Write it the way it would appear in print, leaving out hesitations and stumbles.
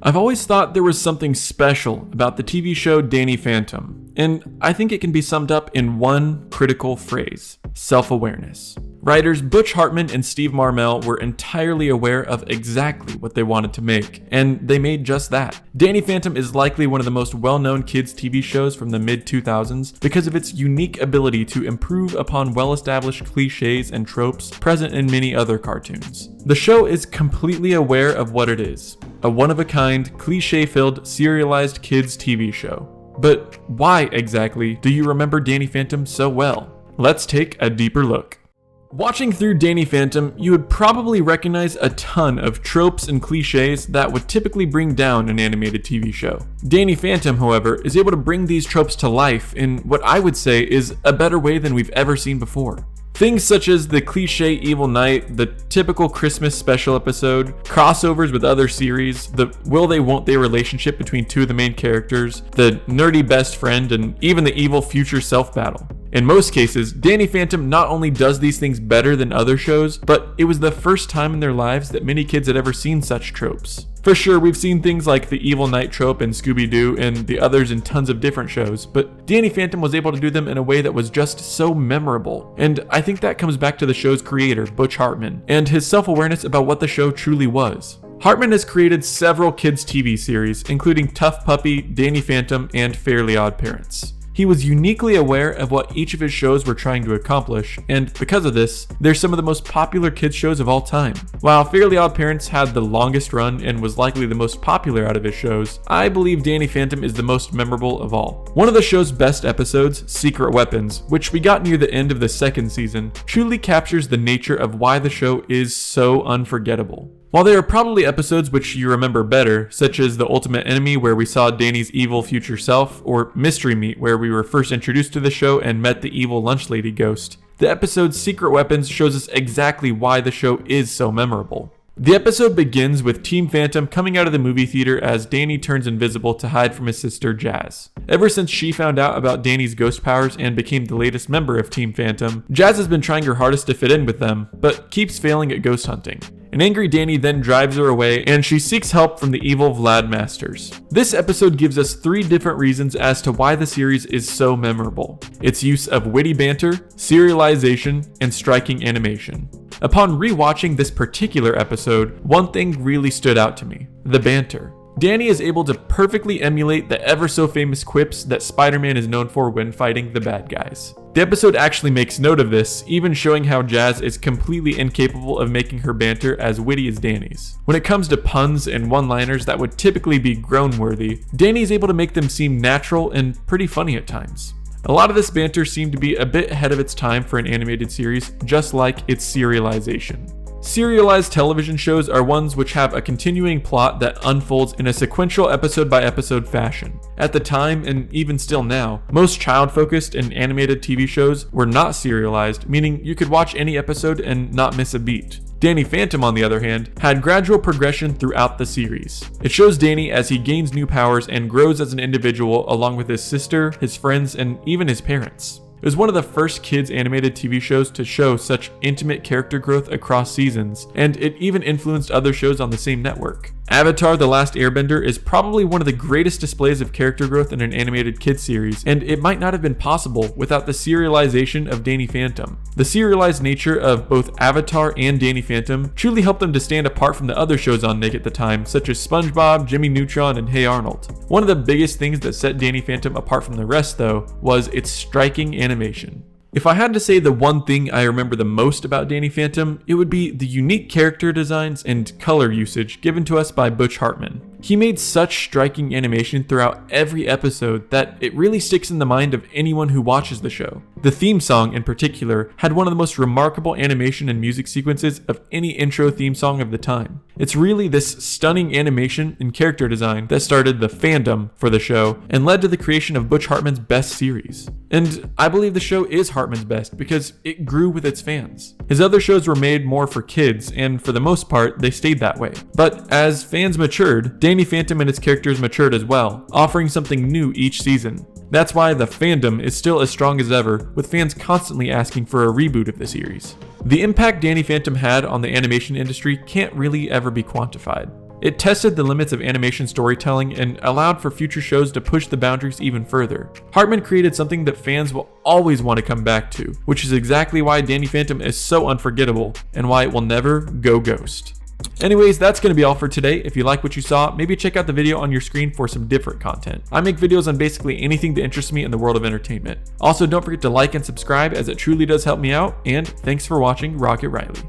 I've always thought there was something special about the TV show Danny Phantom, and I think it can be summed up in one critical phrase: self-awareness. Writers Butch Hartman and Steve Marmel were entirely aware of exactly what they wanted to make, and they made just that. Danny Phantom is likely one of the most well-known kids' TV shows from the mid-2000s because of its unique ability to improve upon well-established cliches and tropes present in many other cartoons. The show is completely aware of what it is: a one-of-a-kind, cliche-filled, serialized kids' TV show. But why exactly do you remember Danny Phantom so well? Let's take a deeper look. Watching through Danny Phantom, you would probably recognize a ton of tropes and cliches that would typically bring down an animated TV show. Danny Phantom, however, is able to bring these tropes to life in what I would say is a better way than we've ever seen before. Things such as the cliche evil knight, the typical Christmas special episode, crossovers with other series, the will they won't they relationship between two of the main characters, the nerdy best friend, and even the evil future self battle. In most cases, Danny Phantom not only does these things better than other shows, but it was the first time in their lives that many kids had ever seen such tropes. For sure, we've seen things like the evil knight trope in Scooby-Doo and the others in tons of different shows, but Danny Phantom was able to do them in a way that was just so memorable. And I think that comes back to the show's creator, Butch Hartman, and his self-awareness about what the show truly was. Hartman has created several kids' TV series, including Tough Puppy, Danny Phantom, and Fairly Odd Parents. He was uniquely aware of what each of his shows were trying to accomplish, and because of this, they're some of the most popular kids shows of all time. While Fairly Odd Parents had the longest run and was likely the most popular out of his shows, I believe Danny Phantom is the most memorable of all. One of the show's best episodes, Secret Weapons, which we got near the end of the second season, truly captures the nature of why the show is so unforgettable. While there are probably episodes which you remember better, such as The Ultimate Enemy where we saw Danny's evil future self, or Mystery Meat where we were first introduced to the show and met the evil lunch lady ghost, the episode Secret Weapons shows us exactly why the show is so memorable. The episode begins with Team Phantom coming out of the movie theater as Danny turns invisible to hide from his sister Jazz. Ever since she found out about Danny's ghost powers and became the latest member of Team Phantom, Jazz has been trying her hardest to fit in with them, but keeps failing at ghost hunting. An angry Danny then drives her away, and she seeks help from the evil Vlad Masters. This episode gives us 3 different reasons as to why the series is so memorable: its use of witty banter, serialization, and striking animation. Upon rewatching this particular episode, one thing really stood out to me: the banter. Danny is able to perfectly emulate the ever so famous quips that Spider-Man is known for when fighting the bad guys. The episode actually makes note of this, even showing how Jazz is completely incapable of making her banter as witty as Danny's. When it comes to puns and one-liners that would typically be groan-worthy, Danny is able to make them seem natural and pretty funny at times. A lot of this banter seemed to be a bit ahead of its time for an animated series, just like its serialization. Serialized television shows are ones which have a continuing plot that unfolds in a sequential episode-by-episode fashion. At the time, and even still now, most child-focused and animated TV shows were not serialized, meaning you could watch any episode and not miss a beat. Danny Phantom, on the other hand, had gradual progression throughout the series. It shows Danny as he gains new powers and grows as an individual along with his sister, his friends, and even his parents. It was one of the first kids animated TV shows to show such intimate character growth across seasons, and it even influenced other shows on the same network. Avatar: The Last Airbender is probably one of the greatest displays of character growth in an animated kids series, and it might not have been possible without the serialization of Danny Phantom. The serialized nature of both Avatar and Danny Phantom truly helped them to stand apart from the other shows on Nick at the time, such as SpongeBob, Jimmy Neutron, and Hey Arnold. One of the biggest things that set Danny Phantom apart from the rest, though, was its striking animation. If I had to say the one thing I remember the most about Danny Phantom, it would be the unique character designs and color usage given to us by Butch Hartman. He made such striking animation throughout every episode that it really sticks in the mind of anyone who watches the show. The theme song, in particular, had one of the most remarkable animation and music sequences of any intro theme song of the time. It's really this stunning animation and character design that started the fandom for the show and led to the creation of Butch Hartman's best series. And I believe the show is Hartman's best because it grew with its fans. His other shows were made more for kids, and for the most part, they stayed that way. But as fans matured, Danny Phantom and its characters matured as well, offering something new each season. That's why the fandom is still as strong as ever, with fans constantly asking for a reboot of the series. The impact Danny Phantom had on the animation industry can't really ever be quantified. It tested the limits of animation storytelling and allowed for future shows to push the boundaries even further. Hartman created something that fans will always want to come back to, which is exactly why Danny Phantom is so unforgettable and why it will never go ghost. Anyways, that's going to be all for today. If you like what you saw, maybe check out the video on your screen for some different content. I make videos on basically anything that interests me in the world of entertainment. Also, don't forget to like and subscribe as it truly does help me out, and thanks for watching Rocket Riley.